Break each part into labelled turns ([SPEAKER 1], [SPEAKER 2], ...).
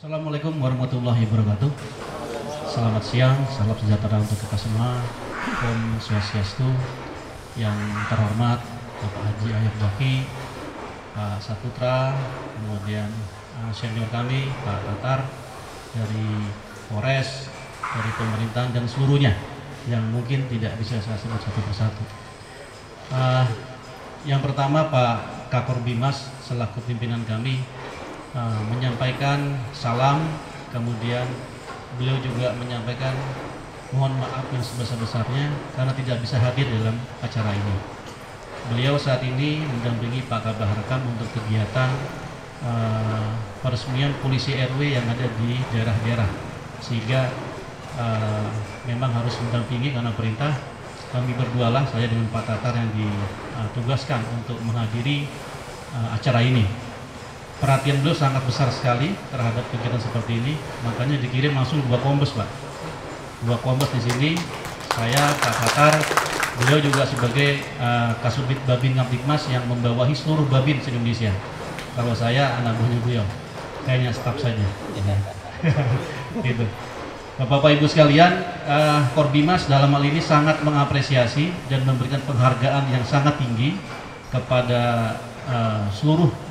[SPEAKER 1] Assalamualaikum warahmatullahi wabarakatuh. Selamat siang, salam sejahtera untuk kita semua. Om Swastiastu. Yang terhormat Bapak Haji Ayub Baki, Pak Saputra, kemudian senior kami Pak Tatar dari Polres, dari pemerintahan dan seluruhnya yang mungkin tidak bisa saya sebut satu persatu. Yang pertama Pak Kakor Bimas selaku pimpinan kami menyampaikan salam, kemudian beliau juga menyampaikan mohon maaf yang sebesar-besarnya karena tidak bisa hadir dalam acara ini. Beliau saat ini mendampingi Pak Kabah Rekam untuk kegiatan peresmian polisi RW yang ada di daerah-daerah, sehingga memang harus mendampingi karena perintah. Kami berdualah, saya dengan Pak Tatar yang ditugaskan untuk menghadiri acara ini. Perhatian beliau sangat besar sekali terhadap kegiatan seperti ini, makanya dikirim langsung 2 kombes, Pak. 2 kombes di sini, saya, Pak Tatar, beliau juga sebagai Kasubit Babin Kamtibmas yang membawahi seluruh babin se-Indonesia. Kalau saya anak buahnya beliau, kayaknya staf saja. Gitu. Bapak Ibu sekalian, Korbimas dalam hal ini sangat mengapresiasi dan memberikan penghargaan yang sangat tinggi kepada seluruh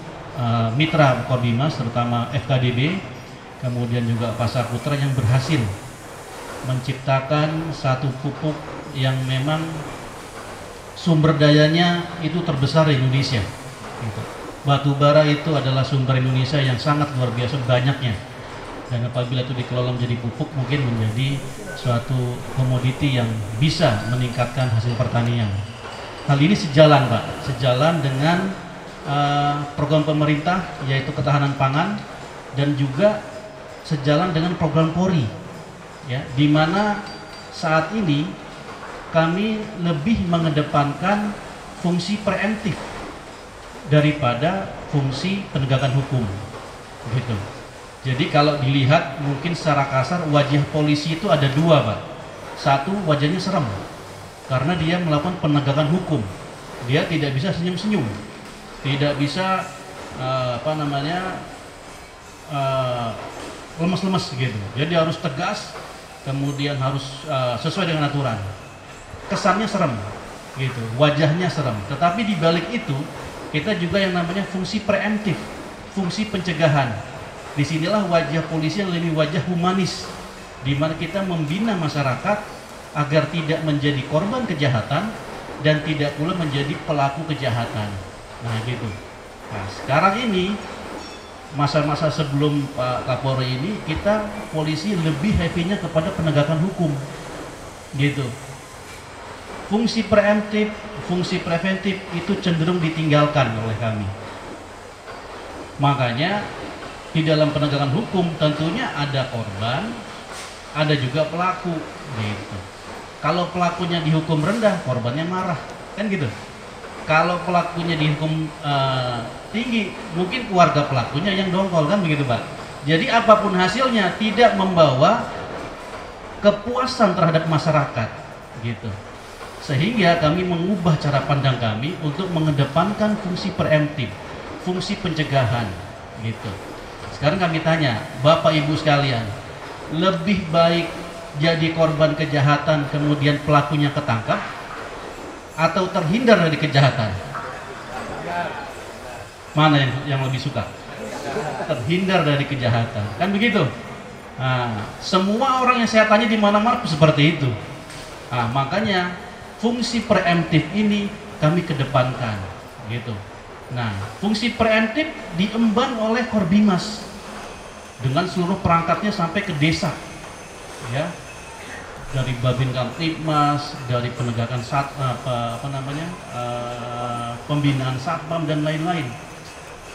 [SPEAKER 1] mitra Korbimas, terutama FKDB, kemudian juga Pak Saputra yang berhasil menciptakan satu pupuk yang memang sumber dayanya itu terbesar di Indonesia. Gitu. Batu bara itu adalah sumber Indonesia yang sangat luar biasa banyaknya. Dan apabila itu dikelola menjadi pupuk, mungkin menjadi suatu komoditi yang bisa meningkatkan hasil pertanian. Hal ini sejalan, Pak, sejalan dengan program pemerintah yaitu ketahanan pangan, dan juga sejalan dengan program Polri, ya, di mana saat ini kami lebih mengedepankan fungsi preemptif daripada fungsi penegakan hukum, gitu. Jadi kalau dilihat mungkin secara kasar wajah polisi itu ada 2, Pak. Satu, wajahnya serem karena dia melakukan penegakan hukum, dia tidak bisa senyum-senyum, tidak bisa lemes-lemes gitu. Jadi harus tegas, kemudian harus sesuai dengan aturan. Kesannya serem gitu, wajahnya serem. Tetapi di balik itu kita juga yang namanya fungsi preemptif, fungsi pencegahan. Disinilah wajah polisi yang lebih wajah humanis, di mana kita membina masyarakat agar tidak menjadi korban kejahatan dan tidak pula menjadi pelaku kejahatan. Nah gitu. Nah sekarang ini masa-masa sebelum Pak Kapolri ini kita polisi lebih heavy-nya kepada penegakan hukum, gitu. Fungsi preemptif, fungsi preventif itu cenderung ditinggalkan oleh kami. Makanya di dalam penegakan hukum tentunya ada korban, ada juga pelaku, gitu. Kalau pelakunya dihukum rendah, korbannya marah, kan gitu. Kalau pelakunya dihukum tinggi, mungkin keluarga pelakunya yang dongkol, kan begitu, Pak. Jadi apapun hasilnya tidak membawa kepuasan terhadap masyarakat, gitu. Sehingga kami mengubah cara pandang kami untuk mengedepankan fungsi preemptif, fungsi pencegahan, gitu. Sekarang kami tanya, Bapak Ibu sekalian, lebih baik jadi korban kejahatan kemudian pelakunya ketangkap, atau terhindar dari kejahatan? Mana yang lebih suka? Terhindar dari kejahatan, kan begitu? Nah, semua orang yang saya tanya di mana-mana seperti itu. Nah, makanya fungsi preemptif ini kami kedepankan, gitu. Nah, fungsi preemptif diemban oleh Korbimas dengan seluruh perangkatnya sampai ke desa, ya. Dari Babin Kamtibmas, dari penegakan pembinaan satpam dan lain-lain.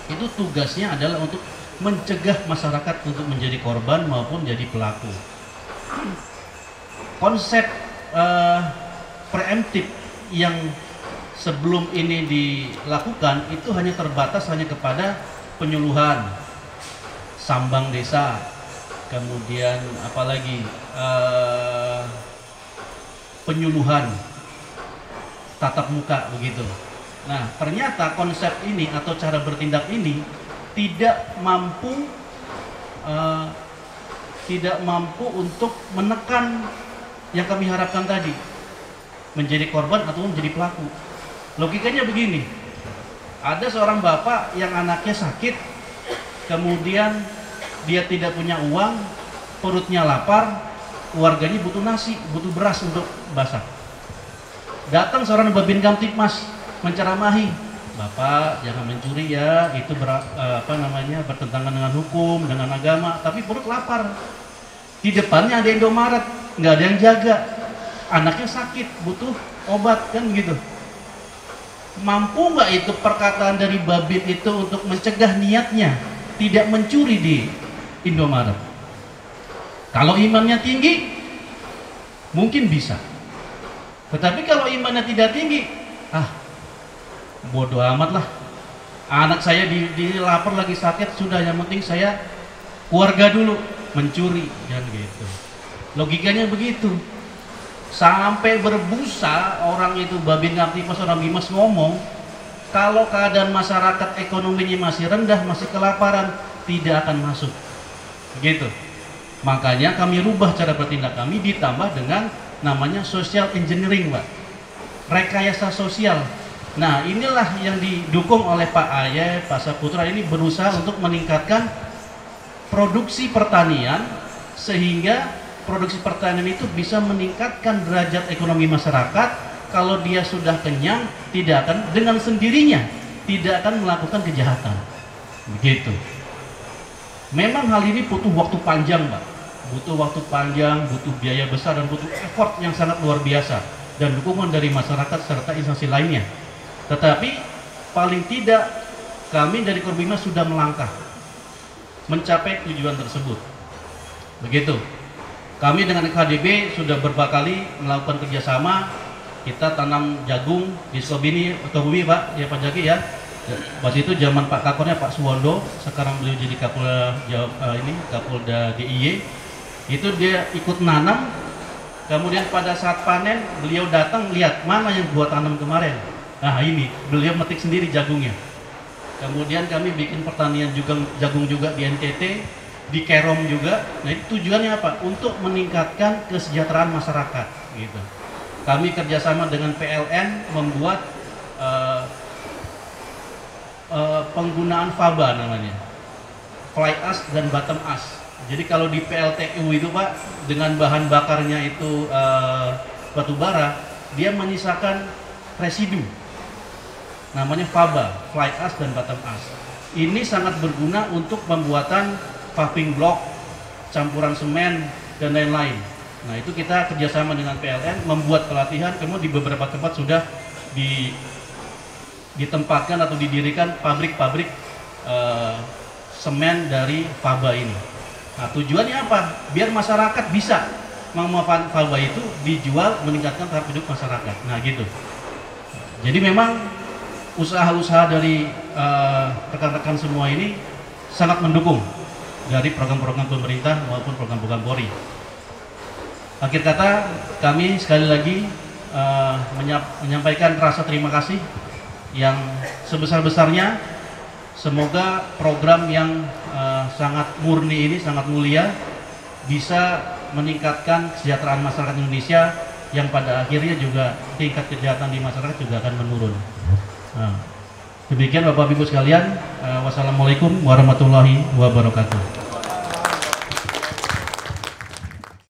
[SPEAKER 1] Itu tugasnya adalah untuk mencegah masyarakat untuk menjadi korban maupun jadi pelaku. Konsep preemptif yang sebelum ini dilakukan itu hanya terbatas hanya kepada penyuluhan, sambang desa, kemudian apalagi penyuluhan tatap muka, begitu. Nah, ternyata konsep ini atau cara bertindak ini tidak mampu uh, tidak mampu untuk menekan yang kami harapkan tadi, menjadi korban atau menjadi pelaku. Logikanya begini, ada seorang bapak yang anaknya sakit, kemudian dia tidak punya uang, perutnya lapar, keluarganya butuh nasi, butuh beras untuk masak. Datang seorang Babin Kamtipmas menceramahi, Bapak jangan mencuri ya, itu bertentangan dengan hukum, dengan agama, tapi perut lapar. Di depannya ada Indomaret, nggak ada yang jaga, anaknya sakit, butuh obat, kan begitu. Mampu nggak itu perkataan dari Babin itu untuk mencegah niatnya tidak mencuri di Indomaret? Kalau imannya tinggi, mungkin bisa. Tetapi kalau imannya tidak tinggi, bodoh amat lah. Anak saya di lapar lagi sakit, sudah, yang penting saya keluarga dulu, mencuri, kan gitu. Logikanya begitu. Sampai berbusa orang itu, Babin Kamtipmas, orang Bimas ngomong, kalau keadaan masyarakat ekonominya masih rendah, masih kelaparan, tidak akan masuk. Begitu. Makanya kami rubah cara bertindak kami, ditambah dengan namanya social engineering, Pak. Rekayasa sosial. Nah, inilah yang didukung oleh Pak Aye, Pak Saputra ini berusaha untuk meningkatkan produksi pertanian, sehingga produksi pertanian itu bisa meningkatkan derajat ekonomi masyarakat. Kalau dia sudah kenyang, tidak akan dengan sendirinya tidak akan melakukan kejahatan. Begitu. Memang hal ini butuh waktu panjang, Pak. Butuh waktu panjang, butuh biaya besar, dan butuh effort yang sangat luar biasa, dan dukungan dari masyarakat serta instansi lainnya. Tetapi paling tidak kami dari Korbimas sudah melangkah mencapai tujuan tersebut. Begitu. Kami dengan KDB sudah beberapa kali melakukan kerjasama. Kita tanam jagung di Sukabumi, Pak, ya Pak Jaki ya. Pas itu zaman Pak Kakornya Pak Suwondo, sekarang beliau jadi Kapolda DIY. Itu dia ikut nanam, kemudian pada saat panen beliau datang lihat mana yang gua tanam kemarin. Nah ini beliau metik sendiri jagungnya. Kemudian kami bikin pertanian juga jagung juga di NTT, di Kerom juga. Nah itu tujuannya apa? Untuk meningkatkan kesejahteraan masyarakat gitu. Kami kerjasama dengan PLN membuat penggunaan faba namanya, fly ash dan bottom ash. Jadi kalau di PLTU itu, Pak, dengan bahan bakarnya itu batu bara, dia menyisakan residu, namanya faba, fly ash dan bottom ash. Ini sangat berguna untuk pembuatan paving block, campuran semen dan lain-lain. Nah itu kita kerjasama dengan PLN membuat pelatihan, kemudian di beberapa tempat sudah ditempatkan atau didirikan pabrik-pabrik semen dari faba ini. Nah tujuannya apa? Biar masyarakat bisa memanfaatkan faba itu dijual, meningkatkan taraf hidup masyarakat. Nah gitu. Jadi memang usaha-usaha dari rekan-rekan semua ini sangat mendukung dari program-program pemerintah maupun program-program Polri. Akhir kata, kami sekali lagi menyampaikan rasa terima kasih yang sebesar-besarnya. Semoga program yang sangat murni ini, sangat mulia, bisa meningkatkan kesejahteraan masyarakat Indonesia, yang pada akhirnya juga tingkat kejahatan di masyarakat juga akan menurun. Nah, demikian Bapak Ibu sekalian. Wassalamualaikum warahmatullahi wabarakatuh.